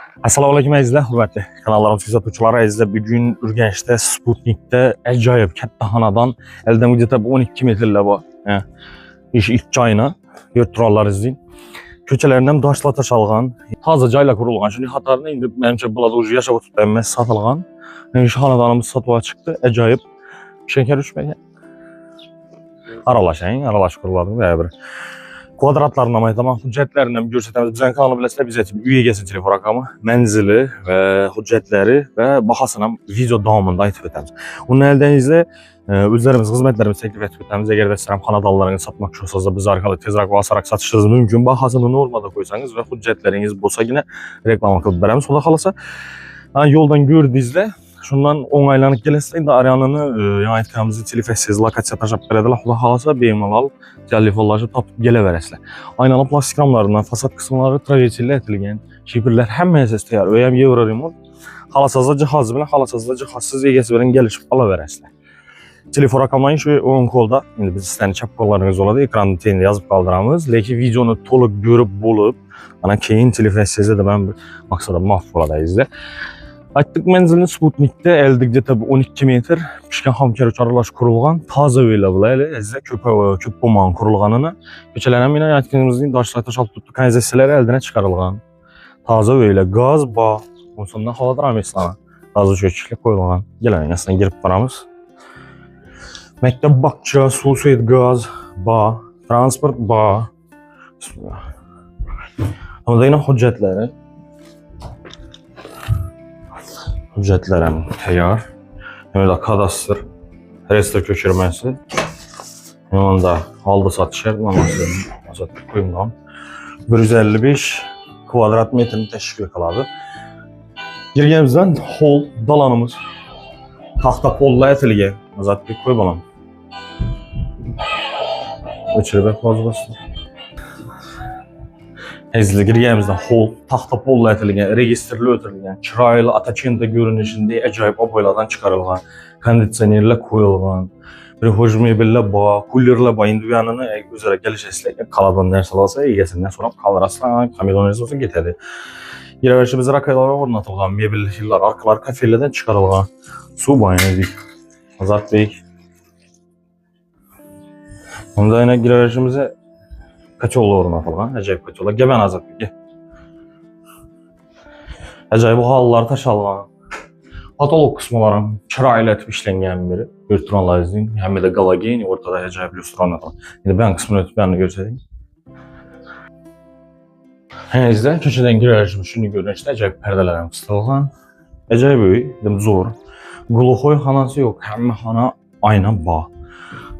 Assalamualaikum əzizlər, hörmətli kanallarımız kuzatuvchilar, əzizlər, bugün Ürgəncdə Sputnikdə əcaib katta xanadan əldən müddətə 12 metrlə var. İş ilk çayına yurtturallar izləyin. Köçələrindən daşla taşalğan, taza cayla qurulğan. Şimdi hatarını indi mənimcə burada ucu yaşab oturtdanməz satılğan. İş xanadanımız satığa çıxdı. Əcaib şəkər üçməyə. Aralaş quruladın və bir. Kvadratlarına maytama hüccətlərindən görsətəmiz. Bizən kanalı biləsilər, bizə üyə gəlsin telefon rəqamı, mənzili və hüccətləri və baxasına video davamında aytıb etəmiz. Onun əldən izlə, özlərimiz, xizmətlərimiz təklif etib etəmiz. Əgər vəsələm xanadallarını satmaq istiyorsanız da biz arqalı tezraq basaraq satışınız mümkün. Baxasını normada qoysanız və hüccətləriniz bolsa yine reklam qılıb verəmiz. Sonra xalasa yoldan gördüyünüzdə şundan onaylanıp gələsində indi arayanını yanaytqanımızı telefonsuz lokasiya taşap belədilər. Xuda xalasa beynəlal telefonlaşıb tapıb gələ verəsilər. Aynalı plastik ramlarından fasad qismları traversillə ətilgən şifrlər həmməyəsə istəyər. Öyəm Euro remont. Xalasazda cihazı bilən, xalasazda cihazsız egəsi bilən gəlişib ala verəsilər. Telefon rəqamlayın şu ön kolda. İndi biz istəyən çap kollarınız oladı. Ekranın tenini yazıb qaldıramız. Lakin videonu toluq görüb bulub. Ana keyin telefonsuzda da mən maksada mahv olada izlə. Aytdıq mənzilin Sputnikdə əldikcə tabi 12 metr pişkən hamkar uçarlaş qurulğan taza öyle bu elə əzizə köp bomağın qurulğanını köçələrin yine yatqınımızın daşlar taşalıb tutdu kanalizasiyaları əldinə çıxarılğan taza öyle qaz bağ ondan sonra hava dramesana qazı çöküşlə qoyulğan gələn yasına girib baramız məktəb bakça su suyet qaz bağ transport bağ ama da yine hüccətləri hüccətlərim təyar. Həmin də kadastr, restr köçürməsi. Həmin də aldı satışır. Mən qoyumdan. 155 kvadrat metrini təşkil qıladı. Girgəmizdən hol, dalanımız. Taxta polla ətilgə. Azad bir qoy balam. Öçürübək vazbasın. Əzizli girgəmizdən hol, taxta polla ətilgən, registrli ötürülgən, kiraylı Atakenta görünüşündə əcaib aboylardan çıxarılğan, kondisionerlə qoyulğan, bir hoş mebellə bağ, kullerlə bağ, indi yanını üzərə gəliş əsləyən qaladan dərs alasa, egəsindən sonra kalırasına, kamiloneriz olsa getədi. Girəvərşi bizə rakaylara ornatılğan, mebelliklər, arkalar kafelədən çıxarılğan, su bayını edik, Azad Bey. Onda yine girəvərşimizə Kaçoğlu ornatılğan, əcaib kaçoğlu. Gəbən Azad Bey, əcaib o halları taşalğan. Patolog qismələrin kirayla etib işləngən biri. Yurtduranlar izləyin. Həmi də qalagen, ortada əcaib lüstran atılğan. İndi ben qismini ötüb yanını görsədik. Hənizdə köçədən girərəcəm. Şunu görünüşdə əcaib pərdələrin qıstılğan. Əcaib böyük, zor. Quluxoy xanası yox, həmmə xana ayna bağ.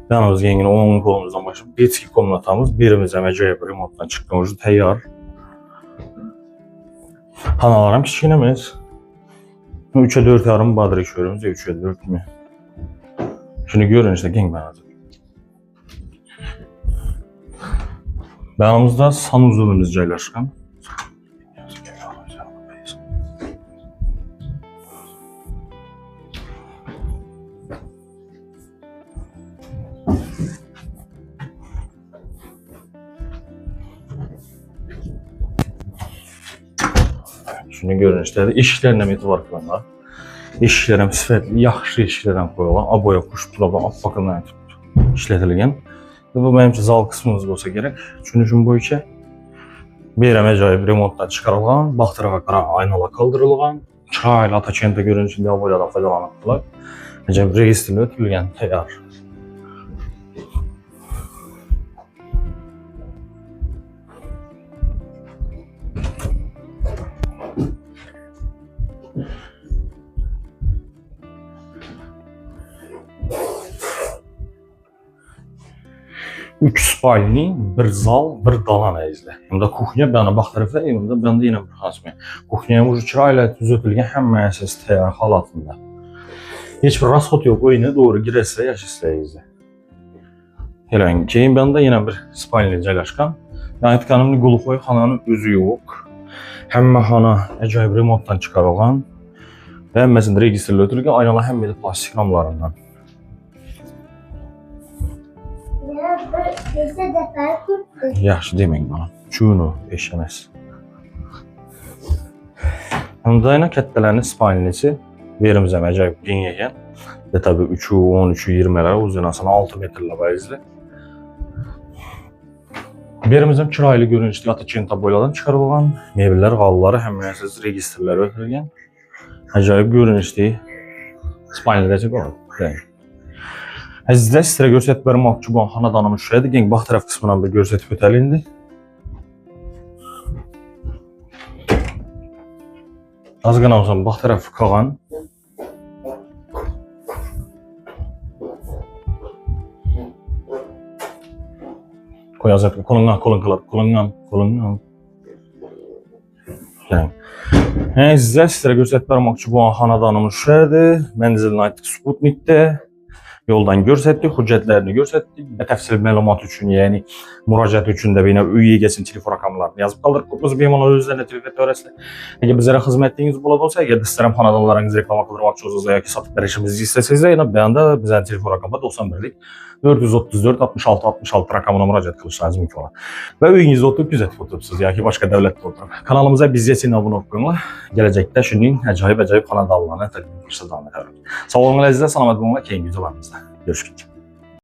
Yalnız yengini 10 kolumuzdan başlayıp detki komnatamız birimizə məcəyə remontdan çıxdığımız təyyar. Hanalarım kiçkinəmiz. 3'e 4 yarım badır içiyoruz. 3'e 4 mi? Şimdi görün işte geng ben hazır. Yanımızda sanuzulumuz caylaşkan. Şunu görün işte eşiklərlə etibar qılanlar. Eşiklərəm sifətli, yaxşı eşiklərdən qoyulan, aboya, kuş tulaba, bakımdan işlətilgən. Bu mənim üçün zal qismimiz olsa gerek. Çünki bu iki bir əcaib remontdan çıxarılğan, bax tərəfə qara aynalar kaldırılğan, çayla Atakenta görünüşündə aboyadan faydalanıbdılar. Əcaib registrli ötülgən təyyar. Üç spalni, bir zal, bir dalan əzizlə. Hem de kuxnya bana bax tərəfdə, hem de bende yine bir xasmı. Kuxnyaya ucu kirayla düzəltilgən həmmə əsas təyyar halatında. Heç bir rasxot yox, o yine doğru girəsə yaş istəyizlə. Herhangi keyin bende yine bir spalni caylaşqan. Yəni tkanımlı quluxoy xananın özü yox. Həmmə xana əcaib remontdan çıxarılğan və həmməsində registrli ötürülgən aynalar həmmə də plastik ramlarından. Yaxşı deməyin bana. Çuğunu eşləməz. Hyundai'nin kətlələrinin spalinisi verimizə acayip gen yegen. Ve tabi 3'ü, 13'ü, 20'ler uzunasına 6 metrlə bayızlı. Verimizin kiraylı görünüşlü atı çinta boyladan çıxarılған. Mebellər, qalları, həmrəyəsiz registrlər ötürülgən. Acayip görünüşlü spalinləci qalır. Əzizlər, sizlərə göstərib vermək ki, bu xanadanımız şuraydı. Gen bax tərəf qismından bir göstərib ötəliyindi. Az qanamsan, bax tərəf qağan. Koyazat, kolungan. Yani. Əzizlər, sizlərə göstərib vermək ki, bu xanadanımız şuraydı. Mənzilin aytdıq Sputnik'də. Yoldan göstərdik, hüccətlərini göstərdik və təfsil məlumat üçün, yəni müraciət üçün də yine ÜYG'sin telefon rəqəmlərini yazıb qaldırıq. Qopuz bemalları özlərində telefon törəsilə. Əgər bizlərə xidmətdiyiniz olsa, əgər istərəm xanadalarınızı reklama qıldırmaq çoxunuzda ya ki, satıb verişimizi istəsəniz də, yine bəyanda bizlərin telefon rəqəmə 91'lik 434 66 66 rəqəmına müraciət qılışlarınız mümkün olar. Və ÜYG'nizdə oturub güzət oturubsuz, ya ki, başqa dövlətdə oturub. Kanalımıza biziyyətin abunə olun. Gələcəkdə şunun acayip xanadalarına təqdim edəcəyik. Sağ olun əzizlər, salamat olun, keyin videolarımızda görüşürük.